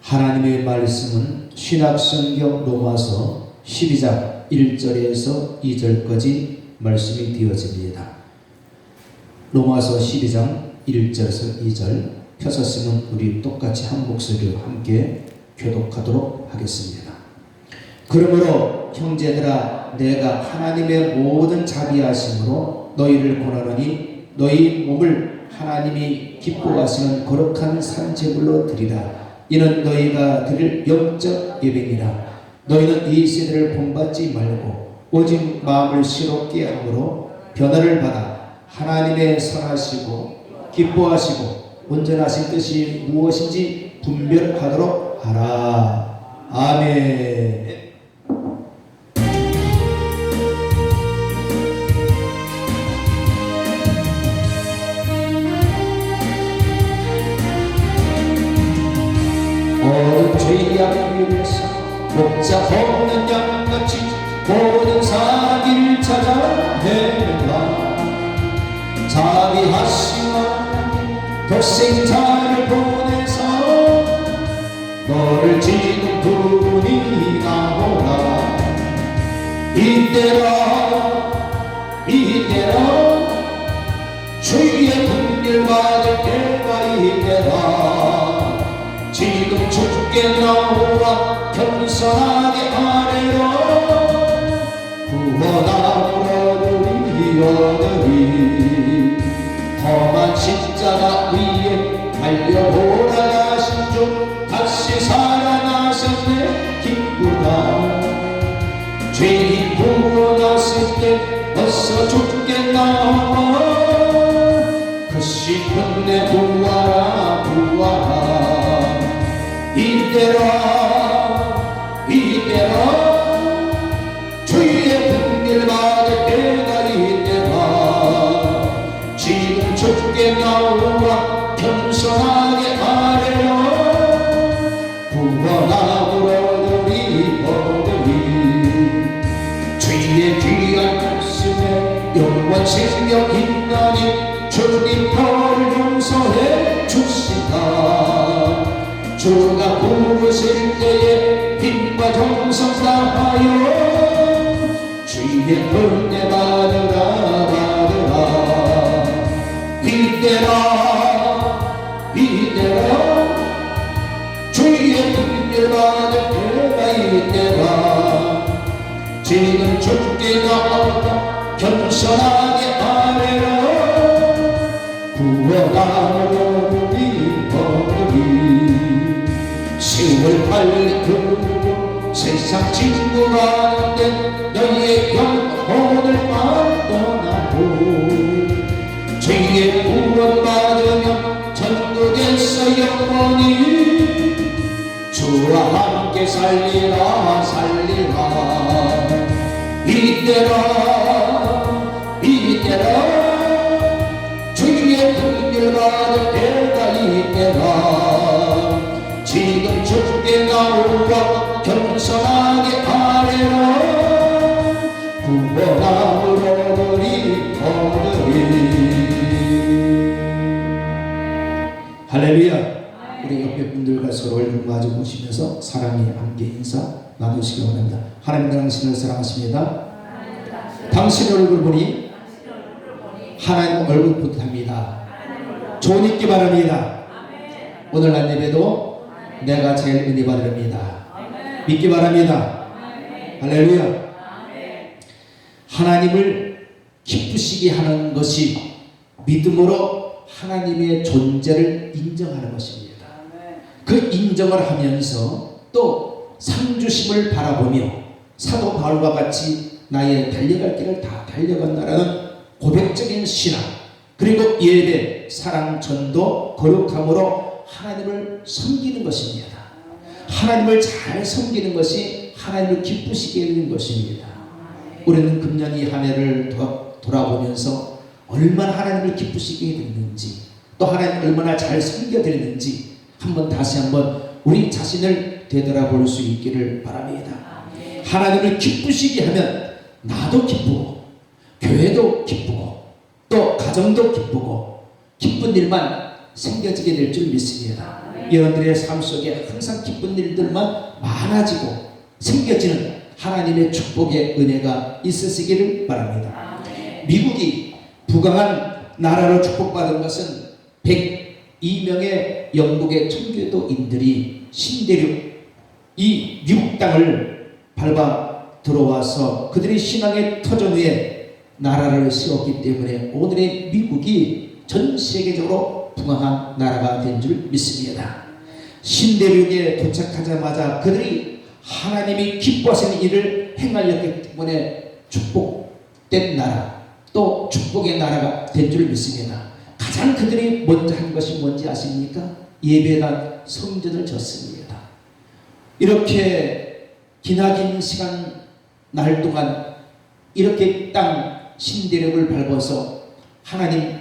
하나님의 말씀은 신약성경 로마서 12장 1절에서 2절까지 말씀이 되어집니다. 로마서 12장 1절에서 2절 펴섰으면 우리 똑같이 한 목소리로 함께 교독하도록 하겠습니다. 그러므로 형제들아, 내가 하나님의 모든 자비하심으로 너희를 권하노니 너희 몸을 하나님이 기뻐하시는 거룩한 산제물로 드리라. 이는 너희가 드릴 영적 예배니라. 너희는 이 세대를 본받지 말고 오직 마음을 새롭게 함으로 변화를 받아 하나님의 선하시고 기뻐하시고 온전하신 뜻이 무엇인지 분별하도록 하라. 아멘. 모든 죄악 위에서 목자 없는 양같이 모든 사기를 찾아 헤매라. 자비하시고 독생자를 보내서 너를 지는 분이 나오라. 이때라 주의 분별 받을 때가 이때라. 지금 주께 나오라. 겸손하게 아래로 구원함으로 얻으리. 험한 십자가 위에 달려보라 하신 주 다시 살아나셨네. 기쁘다. 죄인 구원하실 때 어서 주께 나오라. 그 싶은 내 구하라 구하라. 이때라 주의 분별 받을 때가 이때라. 지금 주께 나오라. 겸손하게 아뢰어 구원함으로 얻으리. 주의 귀한 말씀에 영원 생명 있나니 주님 저를 용서해 주시다. 주가 부르실 때에 힘과 정성 다하여 주의 은혜 받으라. 이때라 주의 분별 받을 때가 이때라. 지금 주께 나오라. 겸손하게 아뢰라. 구원함으로 세월 빨리 흐르고 세상 진구하는데 너희의 영혼을 떠나고 죄의 구원 받으며 천국에서 영원히 주와 함께 살리라. 이때라 주의 분별 받을 때가 이때라. 지금 주께 나오라. 겸손하게 아뢰라. 구원함으로 얻으리. 할렐루야. 우리 옆에 분들과 서로 얼굴 마주 보시면서 사랑의 함께 인사 나누시기 원합니다. 하나님 당신을 사랑하십니다. 당신의 얼굴 보니 하나님 얼굴 뿌듯합니다. 좋은 있기 바랍니다. 오늘 날 예배도 내가 제일 은혜 받으렵니다. 믿기 바랍니다. 할렐루야. 하나님을 기쁘시게 하는 것이 믿음으로 하나님의 존재를 인정하는 것입니다. 그 인정을 하면서 또 상주심을 바라보며 사도 바울과 같이 나의 달려갈 길을 다 달려간다라는 고백적인 신앙, 그리고 예배, 사랑, 전도, 거룩함으로 하나님을 섬기는 것입니다. 하나님을 잘 섬기는 것이 하나님을 기쁘시게 하는 것입니다. 우리는 금년 이 한 해를 돌아보면서 얼마나 하나님을 기쁘시게 했는지, 또 하나님을 얼마나 잘 섬겨드렸는지 다시 한번 우리 자신을 되돌아볼 수 있기를 바랍니다. 하나님을 기쁘시게 하면 나도 기쁘고 교회도 기쁘고 또 가정도 기쁘고 기쁜 일만 생겨지게 될 줄 믿습니다. 여러분들의 삶 속에 항상 기쁜 일들만 많아지고 생겨지는 하나님의 축복의 은혜가 있으시기를 바랍니다. 미국이 부강한 나라로 축복받은 것은 102명의 영국의 청교도인들이 신대륙 이 미국 땅을 밟아 들어와서 그들이 신앙의 터전 위에 나라를 세웠기 때문에 오늘의 미국이 전 세계적으로 부강한 나라가 된 줄 믿습니다. 신대륙에 도착하자마자 그들이 하나님이 기뻐하시는 일을 행하였기 때문에 축복된 나라, 또 축복의 나라가 된 줄 믿습니다. 가장 그들이 먼저 한 것이 뭔지 아십니까? 예배단 성전을 졌습니다. 이렇게 기나긴 시간 날 동안 이렇게 땅 신대륙을 밟아서 하나님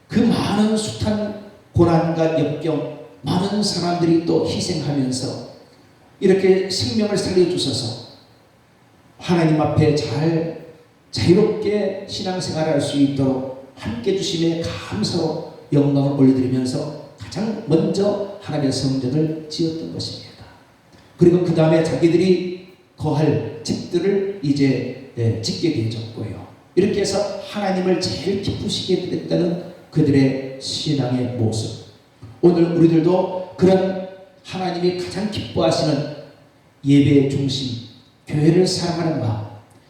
그 많은 숱한 고난과 역경, 많은 사람들이 또 희생하면서 이렇게 생명을 살려주셔서 하나님 앞에 잘 자유롭게 신앙생활을 할 수 있도록 함께 주심에 감사로 영광을 올려드리면서 가장 먼저 하나님의 성전을 지었던 것입니다. 그리고 그 다음에 자기들이 거할 집들을 이제 짓게 되어졌고요. 이렇게 해서 하나님을 제일 기쁘시게 됐다는 그들의 신앙의 모습. 오늘 우리들도 그런 하나님이 가장 기뻐하시는 예배의 중심, 교회를 사랑하는 마음,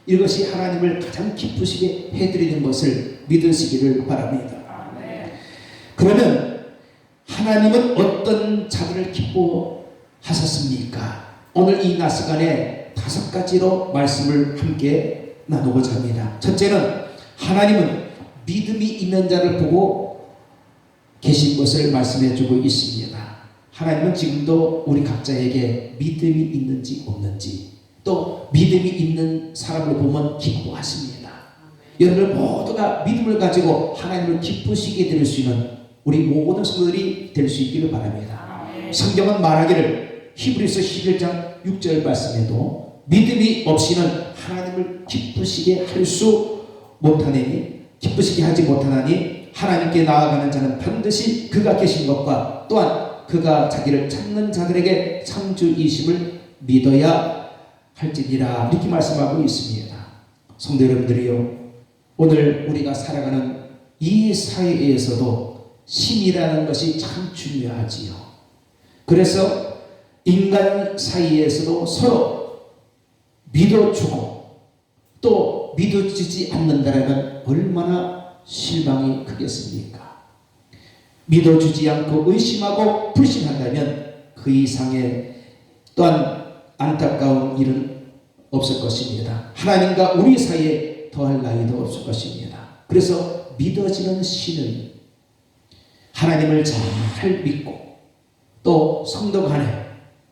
이것이 하나님을 가장 기쁘시게 해드리는 것을 믿으시기를 바랍니다. 그러면 하나님은 어떤 자들을 기뻐하셨습니까? 오늘 이 낮 시간에 5가지로 말씀을 함께 나누고자 합니다. 첫째는 하나님은 믿음이 있는 자를 보고 계신 것을 말씀해 주고 있습니다. 하나님은 지금도 우리 각자에게 믿음이 있는지 없는지, 또 믿음이 있는 사람을 보면 기뻐하십니다. 여러분들 모두가 믿음을 가지고 하나님을 기쁘시게 될 수 있는 우리 모든 성도들이 될 수 있기를 바랍니다. 성경은 말하기를 히브리서 11장 6절 말씀에도 믿음이 없이는 하나님을 기쁘시게 할 수 못하니, 기쁘시게 하지 못하나니 하나님께 나아가는 자는 반드시 그가 계신 것과 또한 그가 자기를 찾는 자들에게 창주이심을 믿어야 할지니라, 이렇게 말씀하고 있습니다. 성도 여러분들이요, 오늘 우리가 살아가는 이 사회에서도 신이라는 것이 참 중요하지요. 그래서 인간 사이에서도 서로 믿어주고 또 믿어주지 않는다면 얼마나 실망이 크겠습니까? 믿어주지 않고 의심하고 불신한다면 그 이상의 또한 안타까운 일은 없을 것입니다. 하나님과 우리 사이에 더할 나위도 없을 것입니다. 그래서 믿어지는 신을, 하나님을 잘 믿고 또 성도 간에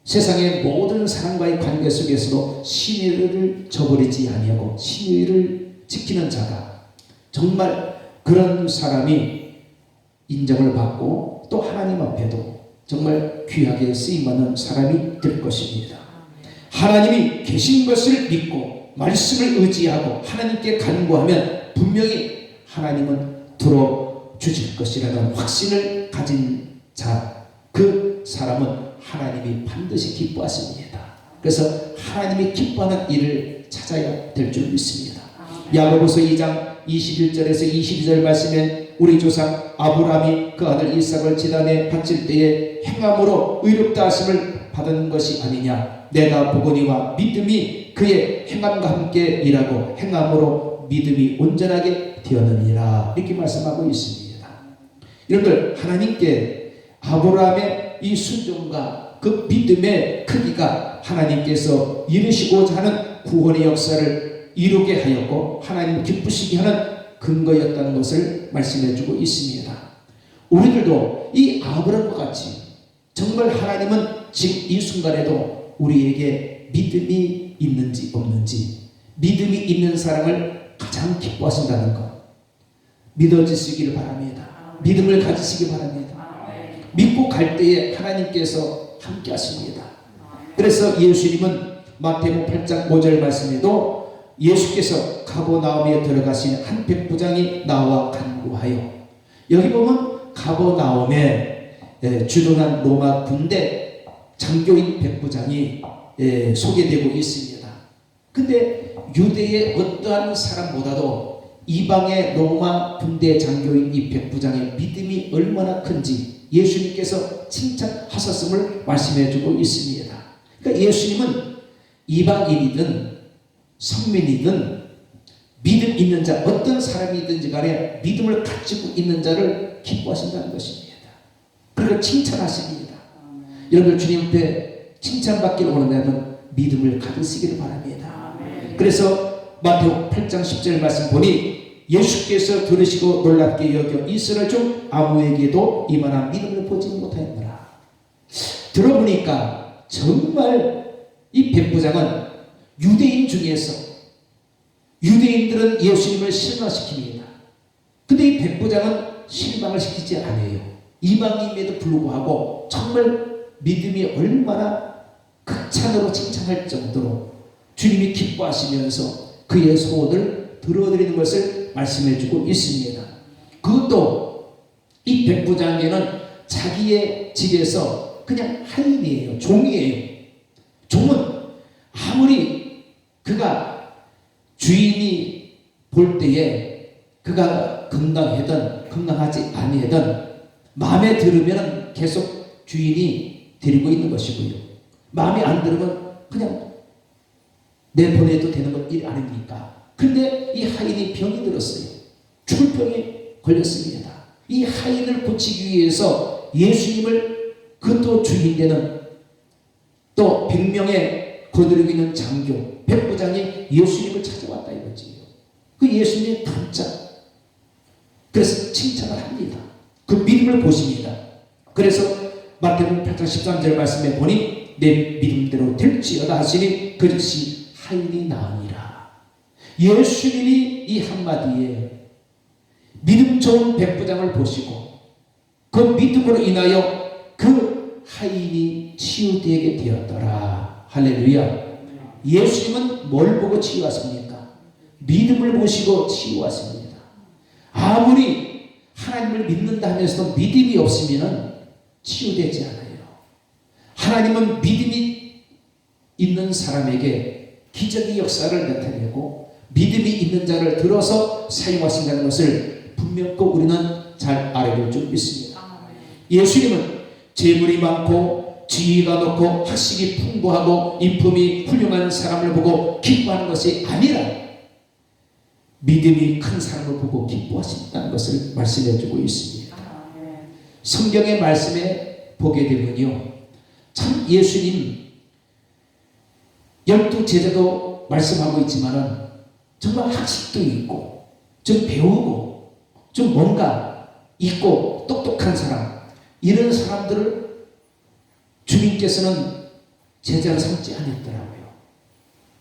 세상의 모든 사람과의 관계 속에서도 신의를 저버리지 아니하고 신의를 지키는 자가 정말 그런 사람이 인정을 받고 또 하나님 앞에도 정말 귀하게 쓰임받는 사람이 될 것입니다. 하나님이 계신 것을 믿고 말씀을 의지하고 하나님께 간구하면 분명히 하나님은 들어주실 것이라는 확신을 가진 자, 그 사람은 하나님이 반드시 기뻐하십니다. 그래서 하나님이 기뻐하는 일을 찾아야 될 줄 믿습니다. 야고보서 2장 21절에서 22절 말씀에 우리 조상 아브라함이 그 아들 이삭을 제단에 바칠 때에 행함으로 의롭다 하심을 받은 것이 아니냐, 내가 보거니와 믿음이 그의 행함과 함께 일하고 행함으로 믿음이 온전하게 되었느니라, 이렇게 말씀하고 있습니다. 여러분들, 하나님께 아브라함의 이 순종과 그 믿음의 크기가 하나님께서 이루시고자 하는 구원의 역사를 이루게 하였고 하나님 기쁘시게 하는 근거였다는 것을 말씀해주고 있습니다. 우리들도 이 아브라함과 같이 정말 하나님은 지금 이 순간에도 우리에게 믿음이 있는지 없는지, 믿음이 있는 사람을 가장 기뻐하신다는 것 믿어지시기를 바랍니다. 믿음을 가지시기 바랍니다. 믿고 갈 때에 하나님께서 함께 하십니다. 그래서 예수님은 마태복음 8장 5절 말씀에도 예수께서 가버나움에 들어가신 한 백부장이 나와 간구하여, 여기 보면 가버나움에 주둔한 로마 군대 장교인 백부장이 소개되고 있습니다. 근데 유대의 어떠한 사람보다도 이방의 로마 군대 장교인 이 백부장의 믿음이 얼마나 큰지 예수님께서 칭찬하셨음을 말씀해주고 있습니다. 그러니까 예수님은 이방인이든 성민이든 믿음 있는 자, 어떤 사람이든지 간에 믿음을 가지고 있는 자를 기뻐하신다는 것입니다. 그러니까 칭찬하십니다. 여러분 주님 앞에 칭찬받기를 원한다면 믿음을 가지시기를 바랍니다. 그래서 마태복음 8장 10절 말씀 보니 예수께서 들으시고 놀랍게 여겨 이스라엘 중 아무에게도 이만한 믿음을 보지 못하였노라. 들어보니까 정말 이 백부장은 유대인 중에서 유대인들은 예수님을 실망시킵니다. 근데 이 백부장은 실망을 시키지 않아요. 이방인임에도 불구하고 정말 믿음이 얼마나 극찬으로 칭찬할 정도로 주님이 기뻐하시면서 그의 소원을 들어드리는 것을 말씀해주고 있습니다. 그것도 이 백부장에는 자기의 집에서 그냥 하인이에요. 종이에요. 종은 아무리 그가 주인이 볼 때에 그가 건강하든 건강하지 아니하든 마음에 들으면 계속 주인이 데리고 있는 것이고요. 마음에 안 들으면 그냥 내보내도 되는 것 일 아닙니까? 근데 이 하인이 병이 들었어요. 죽을 병에 걸렸습니다. 이 하인을 고치기 위해서 예수님을 그것도 주인 되는 또 100명의 거느리고 있는 장교 백부장이 예수님을 찾아왔다 이거지요. 그 예수님이 깜짝 그래서 칭찬을 합니다. 그 믿음을 보십니다. 그래서 마태복음 8장 13절 말씀에 보니 내 믿음대로 될지어다 하시니 그릇이 하인이 나으니라. 예수님이 이 한마디에 믿음 좋은 백부장을 보시고 그 믿음으로 인하여 그 하인이 치유되게 되었더라. 할렐루야. 예수님은 뭘 보고 치유하십니까? 믿음을 보시고 치유하십니다. 아무리 하나님을 믿는다 하면서도 믿음이 없으면 치유되지 않아요. 하나님은 믿음이 있는 사람에게 기적의 역사를 나타내고 믿음이 있는 자를 들어서 사용하신다는 것을 분명히 우리는 잘 알아볼 줄 믿습니다. 예수님은 재물이 많고 지위가 높고 학식이 풍부하고 인품이 훌륭한 사람을 보고 기뻐하는 것이 아니라 믿음이 큰 사람을 보고 기뻐하신다는 것을 말씀해 주고 있습니다. 성경의 말씀에 보게 되면요, 참 예수님 12제자도 말씀하고 있지만은 정말 학식도 있고 좀 배우고 좀 뭔가 있고 똑똑한 사람, 이런 사람들을 주님께서는 제자로 삼지 않았더라고요.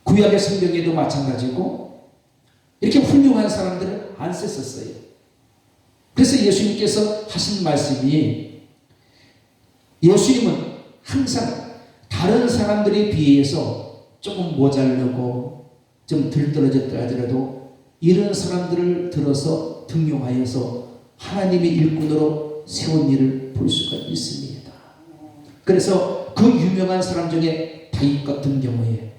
구약의 성경에도 마찬가지고 이렇게 훌륭한 사람들을 안 썼었어요. 그래서 예수님께서 하신 말씀이, 예수님은 항상 다른 사람들에 비해서 조금 모자르고 좀 들떨어졌다 하더라도 이런 사람들을 들어서 등용하여서 하나님의 일꾼으로 세운 일을 볼 수가 있습니다. 그래서 그 유명한 사람 중에 다윗 같은 경우에,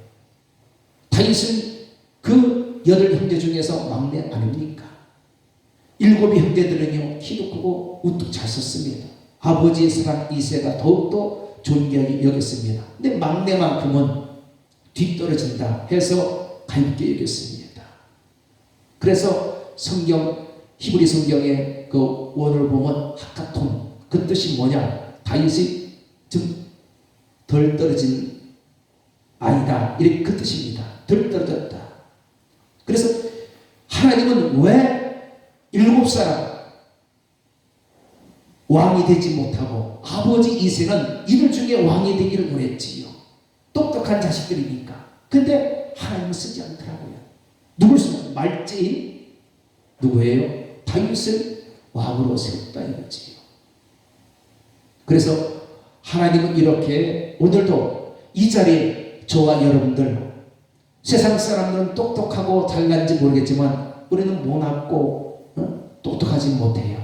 다윗은 그 8형제 중에서 막내 아닙니까? 7 형제들은요 키도 크고 우뚝 잘 섰습니다. 아버지의 사랑 이새가 더욱더 존귀하게 여겼습니다. 근데 막내만큼은 뒤떨어진다 해서 가볍게 여겼습니다. 그래서 성경, 히브리 성경의 그 원어를 보면 하카톤, 그 뜻이 뭐냐? 다윗이 좀 덜 떨어진 아이다, 이렇게 그 뜻입니다. 덜 떨어졌다. 그래서 하나님은 왜 7사람 왕이 되지 못하고 아버지 이새는 이들 중에 왕이 되기를 원했지요. 똑똑한 자식들이니까. 근데 하나님은 쓰지 않더라고요. 누굴 쓰냐? 말제인 누구예요? 다윗을 왕으로 세웠다 이거지요. 그래서 하나님은 이렇게 오늘도 이 자리에 저와 여러분들, 세상 사람들은 똑똑하고 잘난지 모르겠지만 우리는 모났고 똑똑하지 못해요.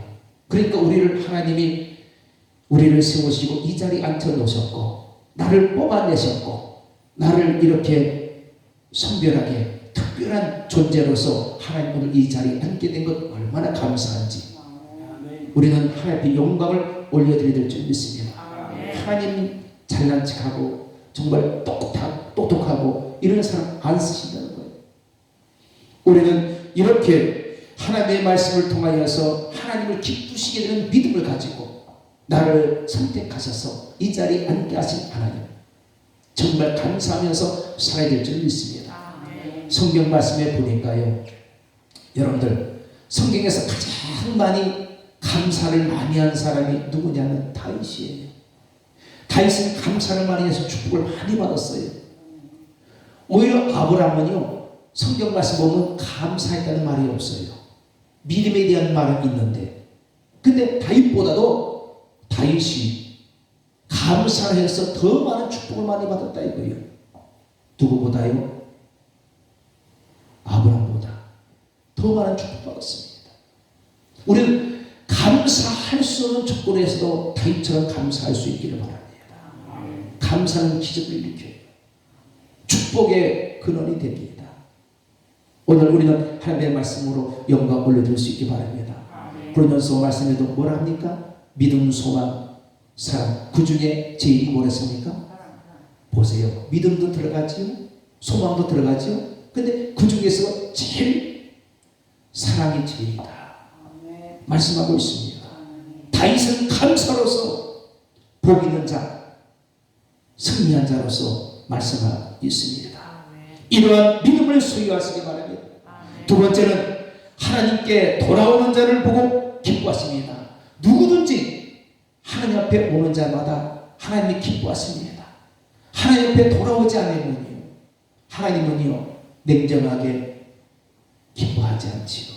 그러니까 우리를 하나님이 우리를 세우시고 이 자리에 앉혀놓으셨고 나를 뽑아내셨고 나를 이렇게 선별하게 특별한 존재로서 하나님 오늘 이 자리에 앉게 된 것 얼마나 감사한지 우리는 하나님 앞에 영광을 올려드려야 될 줄 믿습니다. 하나님 잘난 척하고 정말 똑똑하고 이런 사람 안 쓰신다는 거예요. 우리는 이렇게 하나님의 말씀을 통하여서 하나님을 기쁘시게 되는 믿음을 가지고 나를 선택하셔서 이 자리에 앉게 하신 하나님 정말 감사하면서 살아야 될 줄 믿습니다. 성경 말씀에 보니까요, 여러분들 성경에서 가장 많이 감사를 많이 한 사람이 누구냐면 다윗이에요. 다윗은 감사를 많이 해서 축복을 많이 받았어요. 오히려 아브라함은요, 성경 말씀 보면 감사했다는 말이 없어요. 믿음에 대한 말은 있는데, 근데 다윗보다도 다윗이 감사를 해서 더 많은 축복을 많이 받았다 이거예요. 누구보다요? 아브라함보다 더 많은 축복 받았습니다. 우리는 감사할 수 없는 조건에서도 다윗처럼 감사할 수 있기를 바랍니다. 감사는 기적을 일으켜요. 축복의 근원이 됩니다. 오늘 우리는 하나님의 말씀으로 영광 올려드릴 수 있기 바랍니다. 고린도서 말씀에도 뭐라 합니까? 믿음, 소망, 사랑. 그 중에 제일이 뭐랬습니까? 보세요. 믿음도 들어가지요. 소망도 들어가지요. 근데 그 중에서 제일 사랑이 제일이다. 말씀하고 있습니다. 다윗은 감사로서 복 있는 자, 승리한 자로서 말씀하고 있습니다. 이러한 믿음을 소유하시기 바랍니다. 두 번째는 하나님께 돌아오는 자를 보고 기뻐하십니다. 누구든지 하나님 앞에 오는 자마다 하나님이 기뻐하십니다. 하나님 앞에 돌아오지 않으면요, 하나님은요 냉정하게 기뻐하지 않지요.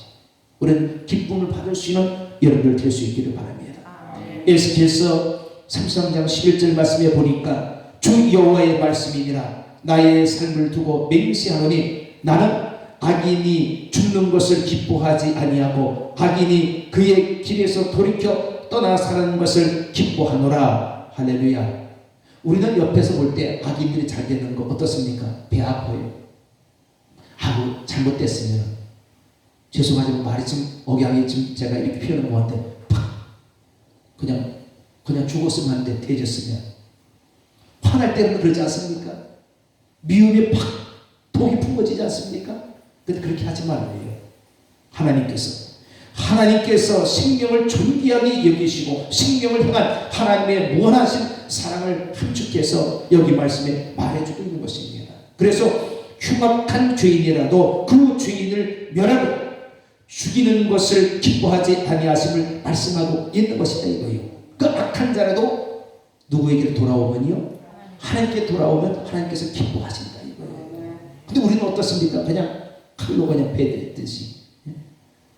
우리는 기쁨을 받을 수 있는 여러분들 될 수 있기를 바랍니다. 에스겔서 33장 11절 말씀에 보니까 주 여호와의 말씀이니라 나의 삶을 두고 맹세하노니 나는 악인이 죽는 것을 기뻐하지 아니하고 악인이 그의 길에서 돌이켜 떠나 사는 것을 기뻐하노라. 할렐루야. 우리는 옆에서 볼 때 악인들이 잘 되는 거 어떻습니까? 배 아파요. 하고 잘못됐으면 죄송하지만 말이 좀 억양이 좀 제가 이렇게 표현한 것 같은데 그냥 죽었으면 하는데 되졌으면 화날 때는 그러지 않습니까? 미움에 팍 독이 품어지지 않습니까? 근데 그렇게 하지 말아요. 하나님께서 생명을 존귀하게 여기시고 생명을 향한 하나님의 무한하신 사랑을 함축해서 여기 말씀에 말해주고 있는 것입니다. 그래서 흉악한 죄인이라도 그 죄인을 멸하고 죽이는 것을 기뻐하지 아니하심을 말씀하고 있는 것이다 이거예요. 그 악한 자라도 누구에게 돌아오면요, 하나님께 돌아오면 하나님께서 기뻐하신다 이거예요. 근데 우리는 어떻습니까? 그냥 칼로 그냥 베듯이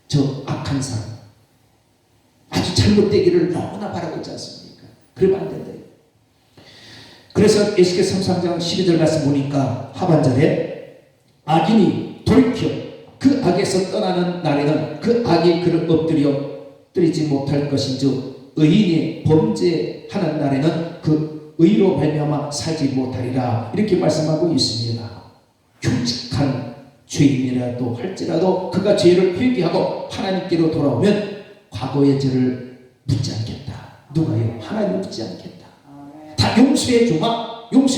저 악한 사람 아주 잘못되기를 너무나 바라고 있지 않습니까? 그러면 안 된다. 그래서 에스겔 33장 12절 말씀 보니까 하반절에 악인이 돌이켜 그 악에서 떠나는 날에는 그 악이 그를 엎드리지 못할 것인즉 의인이 범죄하는 날에는 그 의로 말미암아 살지 못하리라. 이렇게 말씀하고 있습니다. 흉측한 죄인이라도 할지라도 그가 죄를 회개하고 하나님께로 돌아오면 과거의 죄를 묻지 않겠다. 누가요? 하나님 묻지 않겠다. 다 용서해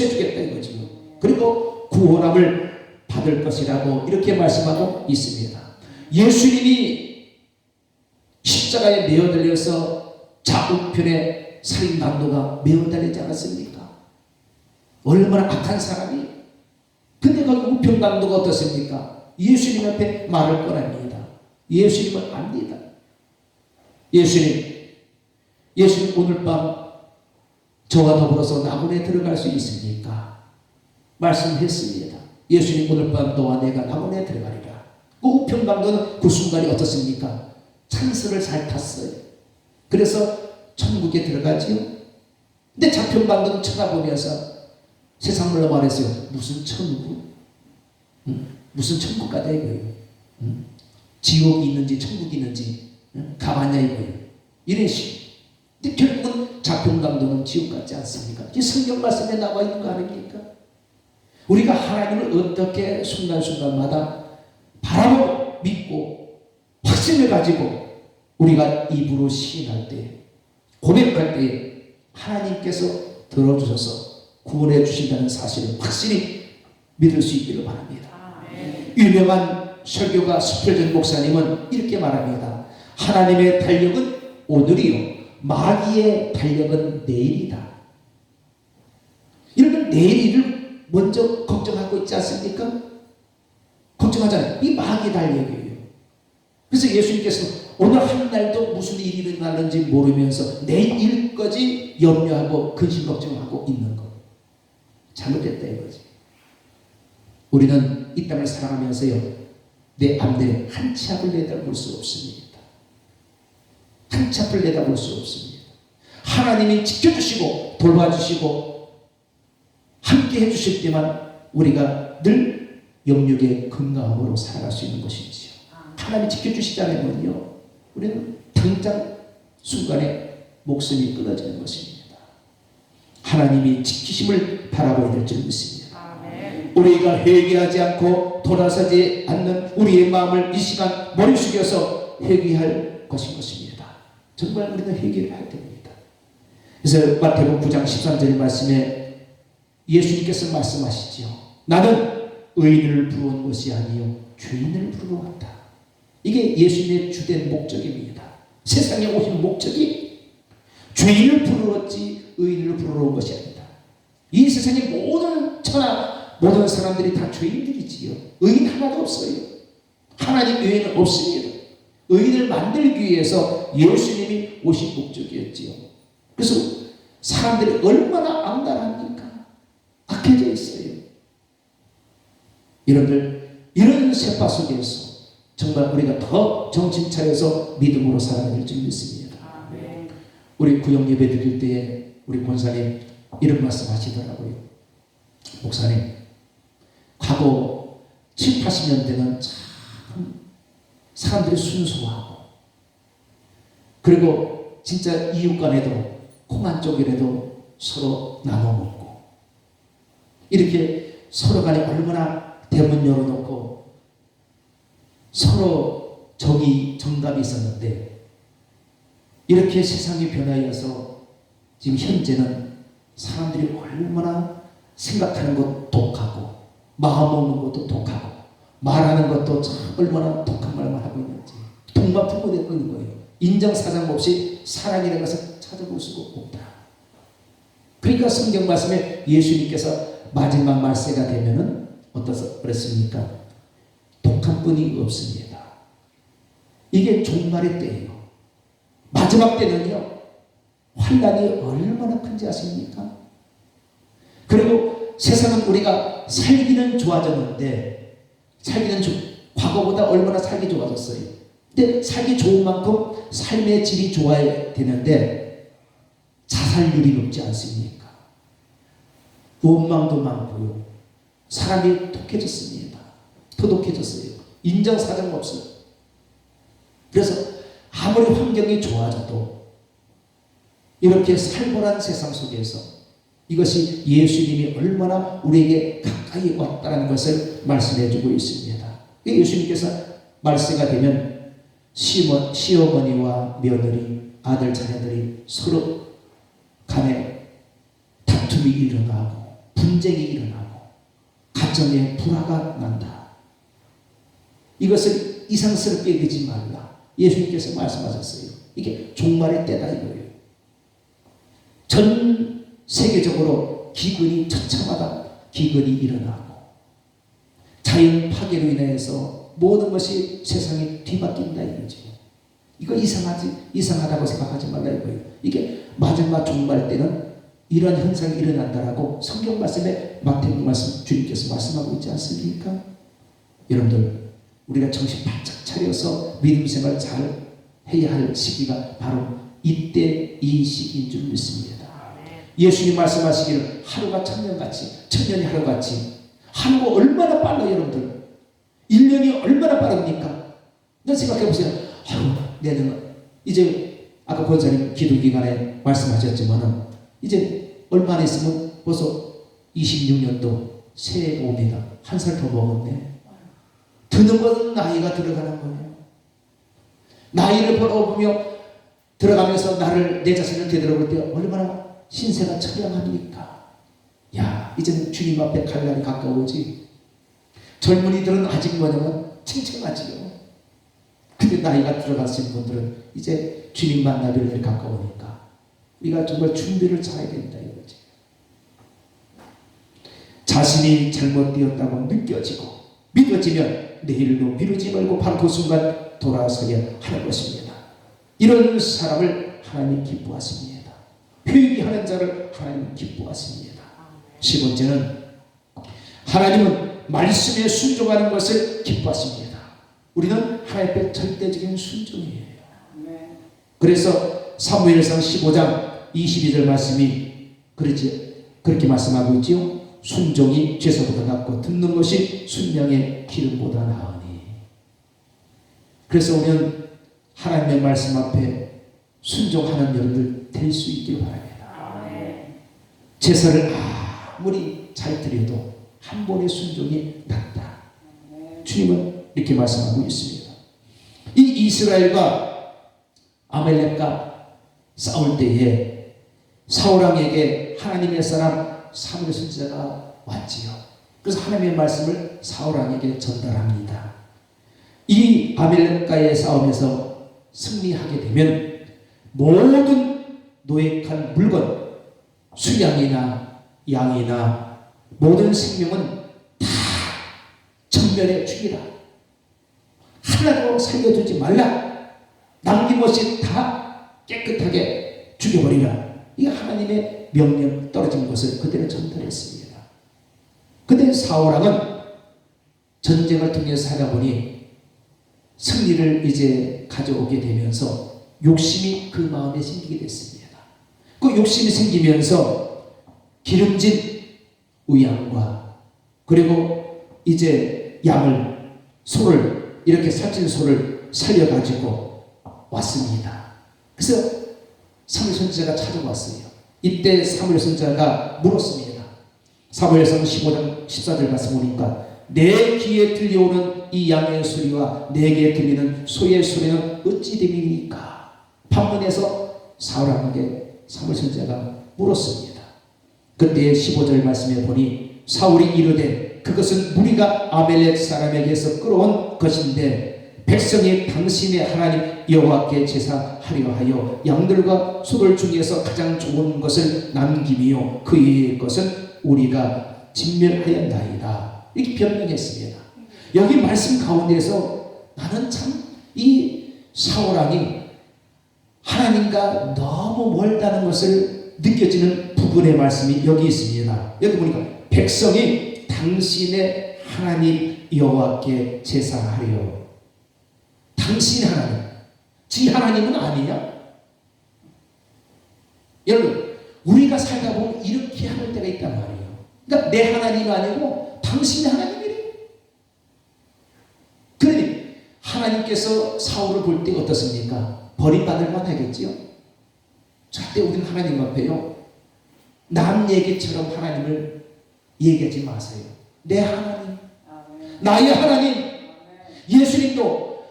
주겠다 이거죠. 그리고 구원함을 받을 것이라고 이렇게 말씀하고 있습니다. 예수님이 십자가에 매어 달려서 좌우편에 살인 강도가 매어 달리지 않았습니까? 얼마나 악한 사람이. 근데 거기 우편 강도가 어떻습니까? 예수님 앞에 말을 꺼냅니다. 예수님은 압니다. 예수님 오늘 밤 저와 더불어서 낙원에 들어갈 수 있습니까? 말씀했습니다. 예수님 오늘 밤 너와 내가 낙원에 들어가리라. 그 우편 강도는 그 순간이 어떻습니까? 찬스를 잘 탔어요. 그래서 천국에 들어가지요. 근데 좌편 강도는 쳐다보면서 세상말로 말했어요. 무슨 천국? 무슨 천국 가다 이거예요. 지옥이 있는지 천국이 있는지 가봤냐 이거예요. 이런 식. 근데 결국은 잡힌 강도는 지옥 같지 않습니까? 이 성경 말씀에 나와 있는 거 아닙니까? 우리가 하나님을 어떻게 순간순간마다 바라보고 믿고 확신을 가지고 우리가 입으로 시인할 때, 고백할 때 하나님께서 들어주셔서 구원해 주신다는 사실을 확실히 믿을 수 있기를 바랍니다. 유명한 설교가 스펄전 목사님은 이렇게 말합니다. 하나님의 달력은 오늘이요, 마귀의 달력은 내일이다. 여러분, 내일을 먼저 걱정하고 있지 않습니까? 걱정하잖아요. 이 마귀의 달력이에요. 그래서 예수님께서 오늘 한 날도 무슨 일이 일어나는지 모르면서 내일 일까지 염려하고 근심 걱정하고 있는 것, 잘못됐다 이거지. 우리는 이 땅을 살아가면서요, 내 앞에 한 치 앞을 내다볼 수 없습니다. 한 치 앞을 내다볼 수 없습니다. 하나님이 지켜주시고 돌봐주시고 함께 해주실 때만 우리가 늘 영육의 건강함으로 살아갈 수 있는 것이지요. 하나님이 지켜주시지 않으면요, 우리는 당장 순간에 목숨이 끊어지는 것입니다. 하나님이 지키심을 바라봐야 될 줄 믿습니다. 우리가 회개하지 않고 돌아서지 않는 우리의 마음을 이 시간 머리 숙여서 회개할 것입니다. 정말 우리는 회개를 해야 됩니다. 그래서 마태복음 9장 13절 말씀에 예수님께서 말씀하시죠. 나는 의인을 부르는 것이 아니요 죄인을 부르러 왔다. 이게 예수님의 주된 목적입니다. 세상에 오신 목적이 죄인을 부르렀지 의인을 부르러 온 것이 아니다. 이 세상의 모든 천하 모든 사람들이 다 죄인들이지요. 의인 하나도 없어요. 하나님 외에는 없습니다. 의인을 만들기 위해서 예수님이 오신 목적이었지요. 그래서 사람들이 얼마나 악랄합니까? 악해져 있어요. 여러분들, 이런 세파 속에서 정말 우리가 더 정신 차려서 믿음으로 살아야 될 줄 믿습니다. 우리 구역 예배 드릴 때에 우리 권사님 이런 말씀 하시더라고요. 목사님, 과거 7, 80년대는 참 사람들이 순수하고, 그리고 진짜 이웃 간에도 콩 한 쪽이라도 서로 나눠 먹고, 이렇게 서로 간에 얼마나 대문 열어놓고 서로 정감이 있었는데, 이렇게 세상이 변하여서 지금 현재는 사람들이 얼마나 생각하는 것 독하고 마음 먹는 것도 독하고 말하는 것도 참 얼마나 독한 말만 하고 있는지 독만 품고 되고 있는 거예요. 인정사정 없이 사랑이라는 것을 찾아볼 수가 없다. 그러니까 성경 말씀에 예수님께서 마지막 말세가 되면은 어떠서 그랬습니까? 독한 뿐이 없습니다. 이게 종말의 때예요. 마지막 때는요, 환난이 얼마나 큰지 아십니까? 그리고 세상은 우리가 살기는 좋아졌는데, 과거보다 얼마나 살기 좋아졌어요. 근데 살기 좋은 만큼 삶의 질이 좋아야 되는데 자살률이 높지 않습니까? 원망도 많고요. 사람이 독해졌습니다. 도독해졌어요. 인정사정 없어요. 그래서 아무리 환경이 좋아져도 이렇게 살벌한 세상 속에서 이것이 예수님이 얼마나 우리에게 가까이 왔다는 것을 말씀해 주고 있습니다. 예수님께서 말세가 되면 시어머니와 며느리, 아들, 자녀들이 서로 간에 다툼이 일어나고 분쟁이 일어나고 가정에 불화가 난다. 이것을 이상스럽게 여기지 말라. 예수님께서 말씀하셨어요. 이게 종말의 때다 이거예요. 전 세계적으로 기근이 처참하다. 기근이 일어나고 자연 파괴로 인해서 모든 것이 세상이 뒤바뀐다 이거죠. 이거 이상하다고 생각하지 말라 이거예요. 이게 마지막 종말 때는 이런 현상이 일어난다라고 성경 말씀에 마태복음 말씀 주님께서 말씀하고 있지 않습니까? 여러분들, 우리가 정신 바짝 차려서 믿음 생활 잘 해야 할 시기가 바로 이때 이 시기인 줄 믿습니다. 예수님 말씀하시기를 하루가 천년같이, 천년이 하루같이. 하루가 얼마나 빨라요 여러분들. 1년이 얼마나 빠릅니까? 너 생각해보세요. 아유, 내년 이제 아까 권사님 기도 기간에 말씀하셨지만은 이제 얼마 안 있으면 벌써 26년도 새해 옵니다. 한 살 더 먹었네. 드는 나이가 들어가는 거예요. 나이를 벌어보며 들어가면서 내 자신을 되돌아볼 때 얼마나 신세가 처량합니까? 야, 이제는 주님 앞에 갈 날이 가까워지. 젊은이들은 아직 뭐냐면 칭칭하지요. 근데 나이가 들어가신 분들은 이제 주님 만날 날이 가까우니까 우리가 정말 준비를 잘해야 된다 이거지. 자신이 잘못되었다고 느껴지고 믿어지면 내일로 미루지 말고 바로 그 순간 돌아서야 하는 것입니다. 이런 사람을 하나님 기뻐하십니다. 회개하는 자를 하나님 기뻐하십니다. 10번째는 하나님은 말씀에 순종하는 것을 기뻐하십니다. 우리는 하나님 앞에 절대적인 순종이에요. 그래서 사무엘상 15장 22절 말씀이 그렇게 말씀하고 있지요. 순종이 죄서보다 낫고 듣는 것이 순양의 기름보다 나으니. 그래서 우리는 하나님의 말씀 앞에 순종하는 여러분들 될 수 있길 바랍니다. 제사를 아무리 잘 드려도 한 번의 순종이 낫다. 주님은 이렇게 말씀하고 있습니다. 이 이스라엘과 아말렉과 싸울 때에 사울왕에게 하나님의 사람 사무엘 선지자가 왔지요. 그래서 하나님의 말씀을 사울왕에게 전달합니다. 이 아말렉과의 싸움에서 승리하게 되면 모든 노획한 물건, 수양이나 양이나 모든 생명은 다 전멸해 죽이라. 하나도 살려두지 말라. 남김없이 다 깨끗하게 죽여버리라. 이게 하나님의 명령 떨어진 것을 그대로 전달했습니다. 그때 사울왕은 전쟁을 통해서 살다 보니 승리를 이제 가져오게 되면서 욕심이 그 마음에 생기게 됐습니다. 그 욕심이 생기면서 기름진 우양과 그리고 이제 소를 이렇게 살찐 소를 살려가지고 왔습니다. 그래서 사무엘 선지자가 찾아왔어요. 이때 사무엘 선지자가 물었습니다. 사무엘상 15장 14절 말씀 보니까 내 귀에 들려오는 이 양의 소리와 내게 들리는 소의 소리는 어찌 됨이니까? 반문해서 사울왕에게 사무엘 선지자가 물었습니다. 그때 15절 말씀에 보니 사울이 이르되 그것은 무리가 아멜렉 사람에게서 끌어온 것인데 백성이 당신의 하나님 여호와께 제사하려 하여 양들과 소들 중에서 가장 좋은 것을 남김이요 그 외의 것은 우리가 진멸하였나이다. 이렇게 변명했습니다. 여기 말씀 가운데서 나는 참 이 사울왕이 하나님과 너무 멀다는 것을 느껴지는 부분의 말씀이 여기 있습니다. 여기 보니까 백성이 당신의 하나님 여호와께 제사하려. 당신 하나님, 지 하나님은 아니냐? 여러분, 우리가 살다 보면 이렇게 할 때가 있단 말이에요. 그러니까 내 하나님이 아니고 당신의 하나님이래. 그러니 하나님께서 사울을 볼 때 어떻습니까? 버림받을 만하겠지요? 절대 우리는 하나님 앞에요 남 얘기처럼 하나님을 얘기하지 마세요. 내 하나님, 나의 하나님. 예수님도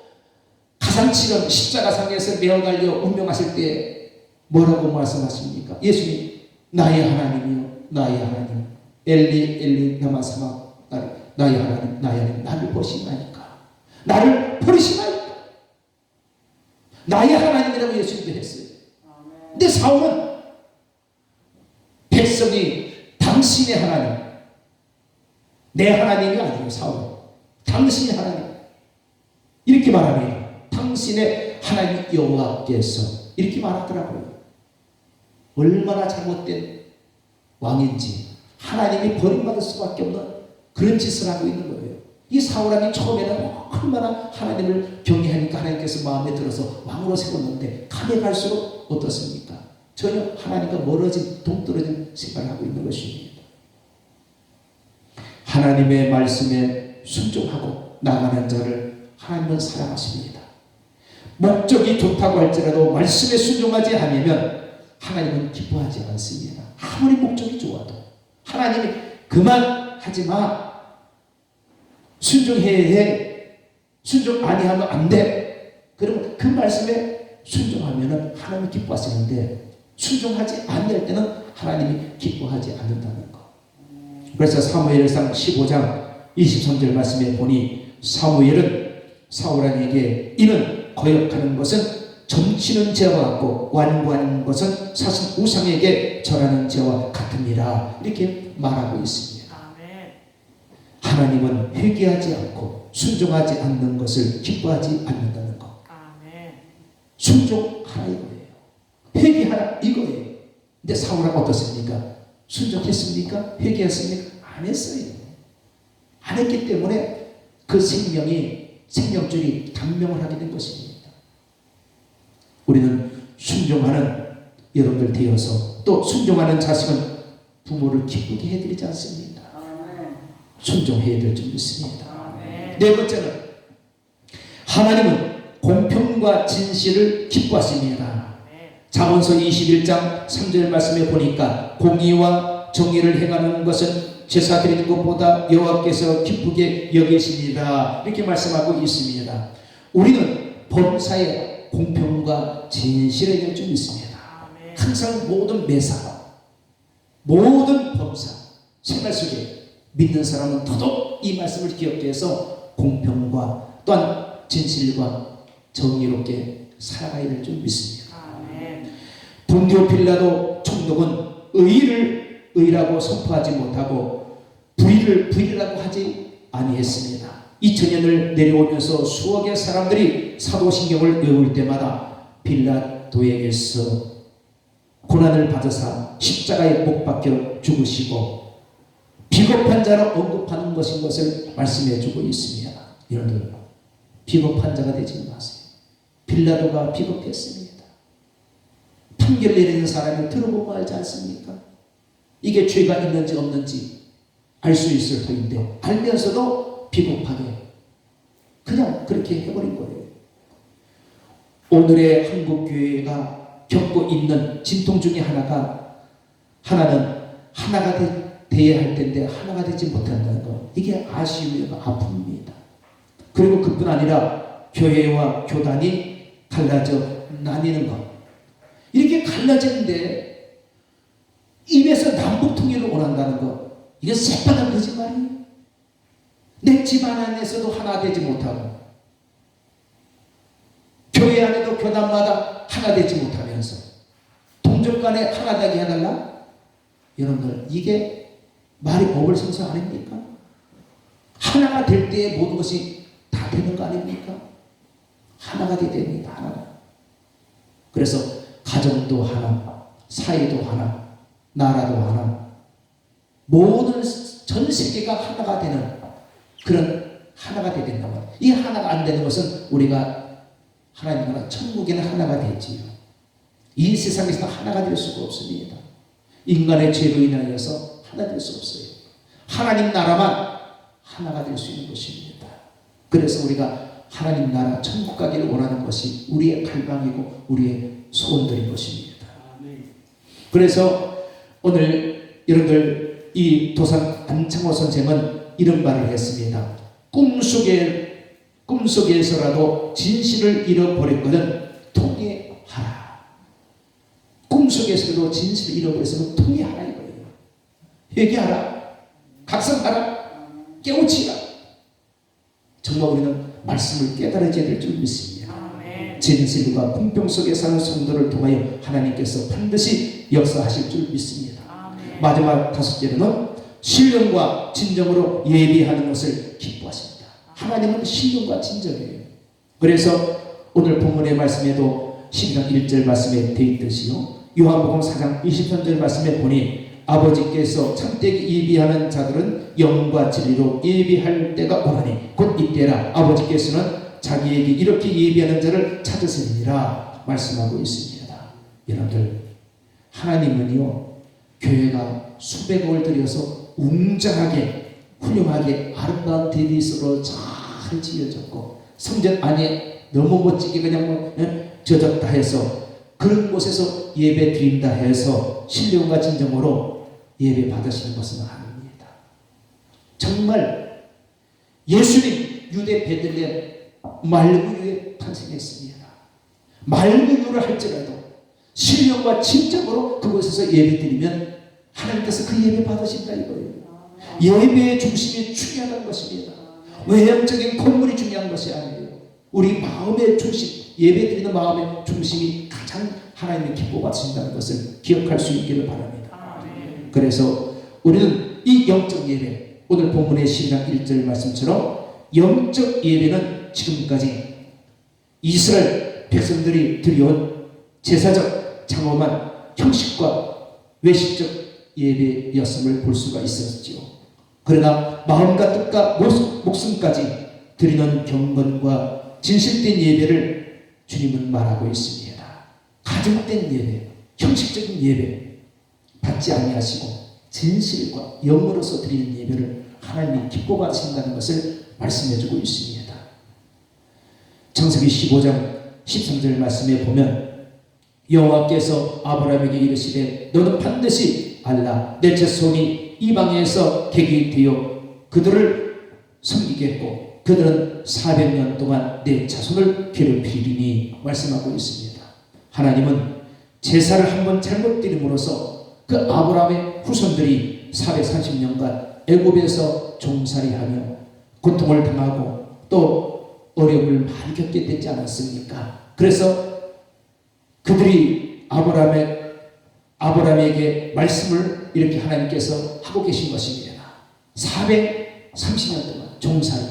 가상치름 십자가상에서 매어 달려 운명하실 때 뭐라고 말씀하십니까? 예수님, 나의 하나님이요, 나의 하나님, 엘리 엘리 라마 사마, 나의 하나님, 나의 하나님, 나를 버리시나이까? 나를 버리시나이까? 나의 하나님이라고 예수님도 했어요. 근데 사울은 백성이 당신의 하나님, 내 하나님이 아니에요. 사울은 당신의 하나님 이렇게 말합니다. 당신의 하나님 여호와께서 이렇게 말하더라고요. 얼마나 잘못된 왕인지 하나님이 버림받을 수밖에 없는 그런 짓을 하고 있는 거예요. 이 사울왕이 처음에는 얼마나 하나님을 경외하니까 하나님께서 마음에 들어서 왕으로 세웠는데 가면 갈수록 어떻습니까? 전혀 하나님과 멀어진 동떨어진 생각을 하고 있는 것입니다. 하나님의 말씀에 순종하고 나가는 자를 하나님은 사랑하십니다. 목적이 좋다고 할지라도 말씀에 순종하지 않으면 하나님은 기뻐하지 않습니다. 아무리 목적이 좋아도 하나님이 그만 하지마, 순종해야 해, 순종 아니하면 안 돼, 그러면 그 말씀에 순종하면 하나님이 기뻐하시는데 순종하지 아니할 때는 하나님이 기뻐하지 않는다는 거. 그래서 사무엘상 15장 23절 말씀에 보니 사무엘은 사울왕에게 이는 거역하는 것은 점치는 죄와 같고 완고하는 것은 사실 우상에게 절하는 죄와 같습니다, 이렇게 말하고 있습니다. 하나님은 회개하지 않고 순종하지 않는 것을 기뻐하지 않는다는 것. 순종하라 이거예요. 회개하라 이거예요. 근데 사울은 어떻습니까? 순종했습니까? 회개했습니까? 안 했어요. 안 했기 때문에 그 생명줄이 단명을 하게 된 것입니다. 우리는 순종하는 여러분들 되어서 또 순종하는 자식은 부모를 기쁘게 해드리지 않습니다. 순종해야 될 줄 믿습니다. 네 번째는 하나님은 공평과 진실을 기뻐하십니다. 잠언서 21장 3절 말씀에 보니까 공의와 정의를 행하는 것은 제사 드리는 것보다 여호와께서 기쁘게 여기시니라, 이렇게 말씀하고 있습니다. 우리는 범사에 공평과 진실에 될 줄 믿습니다. 항상 모든 매사, 모든 범사 생활 속에 믿는 사람은 더더욱 이 말씀을 기억해 해서 공평과 또한 진실과 정의롭게 살아가야 될 줄 믿습니다. 본디오 빌라도 총독은 의를 의라고 선포하지 못하고 불의를 불의라고 하지 아니했습니다. 2000년을 내려오면서 수억의 사람들이 사도신경을 외울 때마다 빌라도에게서 고난을 받으사 십자가에 못 박혀 죽으시고 비겁한 자로 언급하는 것인 것을 말씀해 주고 있습니다. 여러분들 비겁한 자가 되지 마세요. 빌라도가 비겁했습니다. 판결 내리는 사람을 들어보고 알지 않습니까? 이게 죄가 있는지 없는지 알 수 있을 터인데 알면서도 비겁하게 그냥 그렇게 해버린 거예요. 오늘의 한국교회가 겪고 있는 진통 중에 하나는 하나가 돼야 할 텐데 하나가 되지 못한다는 거, 이게 아쉬움과 아픔입니다. 그리고 그뿐 아니라 교회와 교단이 갈라져 나뉘는 것, 이렇게 갈라지는데 입에서 남북 통일을 원한다는 것, 이게 새빨간 거짓말이에요. 내 집안 안에서도 하나 되지 못하고 교회 안에도 교단마다 하나 되지 못하면서 동족 간에 하나 되게 해달라? 여러분들 이게 말이 어불성설 아닙니까? 하나가 될 때에 모든 것이 다 되는 거 아닙니까? 하나가 돼야 됩니다. 하나가. 그래서 가정도 하나, 사회도 하나, 나라도 하나, 모든 전 세계가 하나가 되는 그런 하나가 되야 된다 말이에요. 이 하나가 안 되는 것은 우리가 하나님 나라 천국에는 하나가 되지요. 이 세상에서 하나가 될 수가 없습니다. 인간의 죄로 인하여서 하나 될 수 없어요. 하나님 나라만 하나가 될 수 있는 것입니다. 그래서 우리가 하나님 나라 천국 가기를 원하는 것이 우리의 갈망이고 우리의 소원들인 것입니다. 그래서 오늘 여러분들 이 도산 안창호 선생은 이런 말을 했습니다. 꿈속에서라도 진실을 잃어버렸거든 통회하라. 꿈속에서도 진실을 잃어버렸으면 통회하라 이거예요. 회개하라, 각성하라, 깨우치라. 정말 우리는 말씀을 깨달아야 될 줄 믿습니다. 진실과 공평 속에 사는 성도를 통하여 하나님께서 반드시 역사하실 줄 믿습니다. 마지막 다섯째는 신령과 진정으로 예비하는 것을 기뻐하십니다. 하나님은 신령과 진정이에요. 그래서 오늘 본문의 말씀에도 12장 1절 말씀에 되어 있듯이요, 요한복음 4장 23절 말씀에 보니 아버지께서 참되게 예비하는 자들은 영과 진리로 예비할 때가 오나니 곧 이때라. 아버지께서는 자기에게 이렇게 예비하는 자를 찾으시니라 말씀하고 있습니다. 여러분들 하나님은요, 교회가 수백억을 들여서 웅장하게 훌륭하게 아름다운 데니스로 잘 지어졌고 성전 안에 너무 멋지게 그냥 뭐 젖었다 해서 그런 곳에서 예배 드린다 해서 신령과 진정으로 예배 받으시는 것은 아닙니다. 정말 예수님 유대 베들레헴 말구유에 탄생했습니다. 말구유를 할지라도 신령과 진정으로 그곳에서 예배 드리면 하나님께서 그 예배 받으신다 이거예요. 예배의 중심이 중요하다는 것입니다. 외형적인 건물이 중요한 것이 아니에요. 우리 마음의 중심, 예배 드리는 마음의 중심이 가장 하나님이 기뻐받으신다는 것을 기억할 수 있기를 바랍니다. 그래서 우리는 이 영적 예배, 오늘 본문의 12장 1절 말씀처럼 영적 예배는 지금까지 이스라엘 백성들이 드려온 제사적 장엄한 형식과 외식적 예배였음을 볼 수가 있었지요. 그러나 마음과 뜻과 목숨까지 드리는 경건과 진실된 예배를 주님은 말하고 있습니다. 가정된 예배, 형식적인 예배 받지 아니하시고 진실과 영으로서 드리는 예배를 하나님이 기뻐받으신다는 것을 말씀해주고 있습니다. 창세기 15장 13절 말씀에 보면 여호와께서 아브라함에게 이르시되 너는 반드시 알라 내 자손이 이방에서 객이 되어 그들을 섬기겠고 그들은 400년 동안 내 자손을 괴롭히리니 말씀하고 있습니다. 하나님은 제사를 한번 잘못 드림으로써 그 아브라함의 후손들이 430년간 애굽에서 종살이하며 고통을 당하고 또 어려움을 많이 겪게 되지 않았습니까? 그래서 그들이 아브라함에게 말씀을 이렇게 하나님께서 하고 계신 것입니다. 430년 동안 종살이.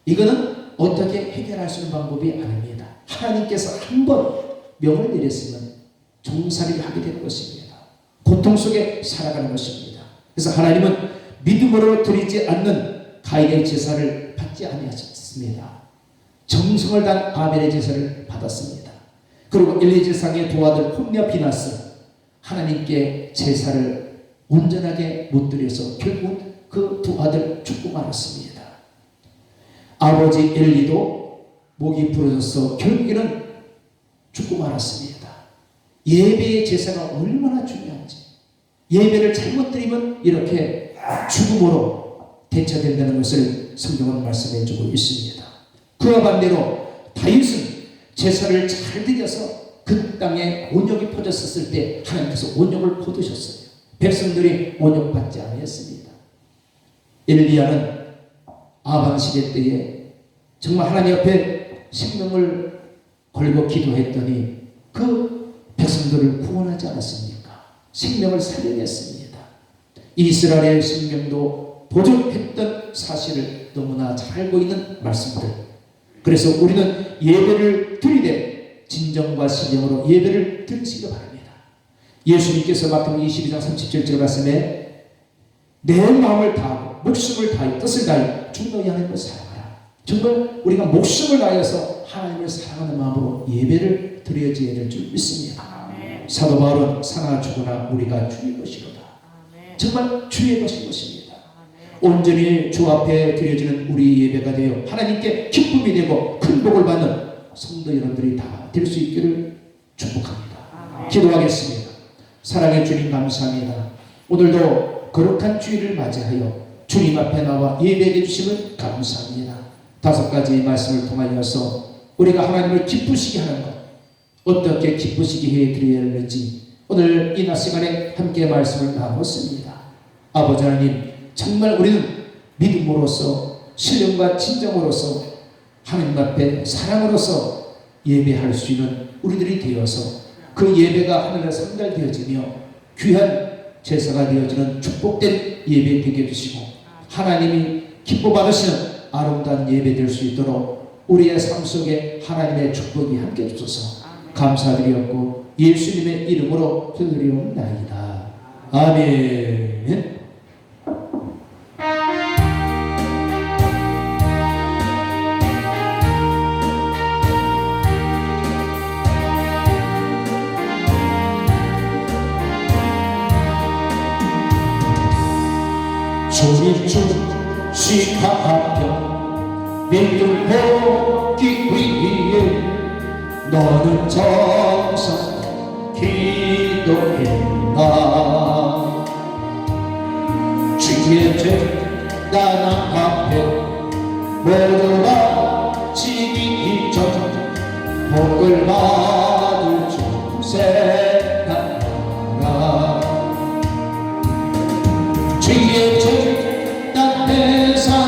이거는 어떻게 해결할 수 있는 방법이 아닙니다. 하나님께서 한번 명을 내렸으면 종살이를 하게 되는 것입니다. 고통 속에 살아가는 것입니다. 그래서 하나님은 믿음으로 드리지 않는 가인의 제사를 받지 아니하셨습니다. 정성을 다한 아벨의 제사를 받았습니다. 그리고 엘리제상의 두 아들 홈리와 비나스 하나님께 제사를 온전하게 못 드려서 결국 그 두 아들 죽고 말았습니다. 아버지 엘리도 목이 부러져서 결국에는 죽고 말았습니다. 예배의 제사가 얼마나 중요한지, 예배를 잘못 드리면 이렇게 죽음으로 대처된다는 것을 성경은 말씀해 주고 있습니다. 그와 반대로 다윗은 제사를 잘 드려서 그 땅에 온역이 퍼졌을 때 하나님께서 온역을 거두셨어요. 백성들이 온역받지 않았습니다. 엘리야는 아방 시대 때에 정말 하나님 앞에 생명을 걸고 기도했더니 그 백성들을 구원하지 않았습니까? 생명을 살려냈습니다. 이스라엘의 생명도 보존했던 사실을 너무나 잘 알고 있는 말씀들. 그래서 우리는 예배를 드리되 진정과 신령으로 예배를 드리시기 바랍니다. 예수님께서 마태복음 22장 37절 말씀에 내 마음을 다하고 목숨을 다하여 뜻을 다하여 주 너희 하나님을 사랑하라. 정말 우리가 목숨을 다해서 하나님을 사랑하는 마음으로 예배를 드려야 될 줄 믿습니다. 아멘. 사도 바울은 사나 죽으나 우리가 주의 것이로다. 아멘. 정말 주의 것인 것입니다. 아멘. 온전히 주 앞에 드려지는 우리 예배가 되어 하나님께 기쁨이 되고 큰 복을 받는 성도 여러분들이 다 될 수 있기를 축복합니다. 아멘. 기도하겠습니다. 사랑의 주님 감사합니다. 오늘도 거룩한 주일을 맞이하여 주님 앞에 나와 예배해 주심을 감사합니다. 5가지 말씀을 통하여서 우리가 하나님을 기쁘시게 하는 것, 어떻게 기쁘시게 해드려야 하는지 오늘 이 낮 시간에 함께 말씀을 나눴습니다. 아버지 하나님, 정말 우리는 믿음으로써 신령과 진정으로서 하나님 앞에 사랑으로서 예배할 수 있는 우리들이 되어서 그 예배가 하늘에 상달되어지며 귀한 제사가 되어지는 축복된 예배 되게 해주시고 하나님이 기뻐 받으시는 아름다운 예배 될 수 있도록 우리의 삶 속에 하나님의 축복이 함께 해주셔서 감사드리었고 예수님의 이름으로 기도드리옵나이다. 아멘. 주님 주시하여 믿음으로 너는 정성 기도했나 주의 전단 앞에 모두 바치기 전 복을 받을 줄 생각하라 주의